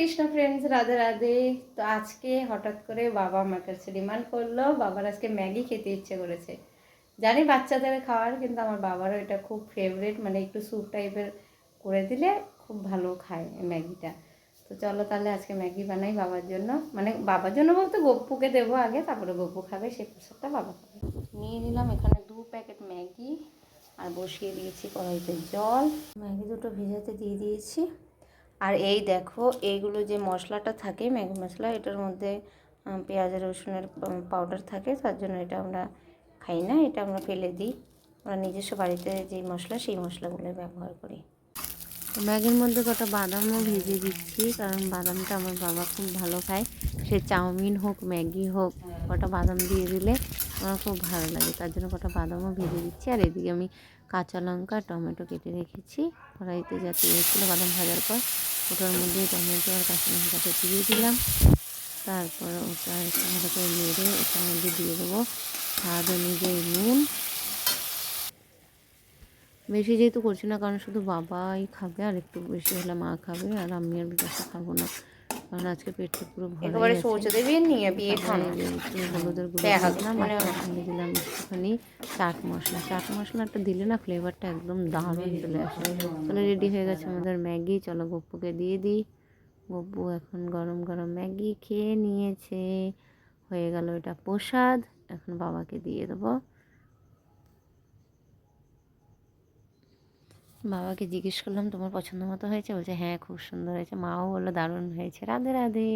Krishna friends, Radhe Radhe. তো আজকে হঠাৎ করে বাবা আমার কাছে ডিমান্ড করলো, বাবার আজকে ম্যাগি খেতে ইচ্ছে করেছে। জানি বাচ্চাদের খাওয়ার, কিন্তু আমার বাবারও এটা খুব ফেভারিট, মানে একটু স্যুপ টাইপের করে দিলে খুব ভালো খায় ম্যাগিটা। তো চলো তাহলে আজকে ম্যাগি বানাই বাবার জন্য, মানে বাবার জন্য বলতে গপ্পুকে দেবো আগে, তারপরে গপ্পু খাবে, সেই প্রসাদটা বাবা খাবে। নিয়ে নিলাম এখানে 2 প্যাকেট ম্যাগি, আর বসিয়ে দিয়েছি কড়াইতে জল। ম্যাগি দুটো ভেজাতে দিয়ে দিয়েছি। আর এই দেখো, এইগুলো যে মশলাটা থাকে ম্যাগি মশলা, এটার মধ্যে পেঁয়াজ রসুনের পাউডার থাকে, তার জন্য এটা আমরা খাই না, এটা আমরা ফেলে দিই। আমরা নিজস্ব বাড়িতে যেই মশলা, সেই মশলাগুলো ব্যবহার করি। ম্যাগির মধ্যে কটা বাদামও ভেজে দিচ্ছি, কারণ বাদামটা আমার বাবা খুব ভালো খায়। সে চাউমিন হোক ম্যাগি হোক, কটা বাদাম দিয়ে দিলে আমার খুব ভালো লাগে, তার জন্য কটা বাদামও ভেজে দিচ্ছি। আর এদিকে আমি কাঁচা লঙ্কা টমেটো কেটে রেখেছি কড়াইতে, যাতে হয়েছিলো বাদাম ভাজার পর ওটার মধ্যে টমেটো আর কাঁচা লঙ্কাটা দিয়ে দিলাম। তারপর ওটা একটু ভালো করে নেড়ে ওটার মধ্যে দিয়ে দেবো স্বাদ অনুযায়ী নুন। বেশি যেহেতু করছি না, কারণ শুধু বাবাই খাবে, আর একটু বেশি হলে মা খাবে, আর আমি আর বেশি খাবো না, কারণ আজকে পেটটা পুরো ভরে গেছে। একটু হলুদের গুঁড়ো দিলাম, আর সঙ্গে দিলাম একটুখানি চাট মশলা। চাট মশলাটা দিলে না ফ্লেভারটা একদম দারুণ চলে আসে। চলো, রেডি হয়ে গেছে আমাদের ম্যাগি, চলো গপ্পুকে দিয়ে দিই। গপ্পু এখন গরম গরম ম্যাগি খেয়ে নিয়েছে, হয়ে গেল এটা প্রসাদ। এখন বাবাকে দিয়ে দেবো। বাবাকে জিজ্ঞেস করলাম তোমার পছন্দ মতো হয়েছে, বলছে হ্যাঁ খুব সুন্দর হয়েছে, মাও বললো দারুণ হয়েছে। রাধে রাধে।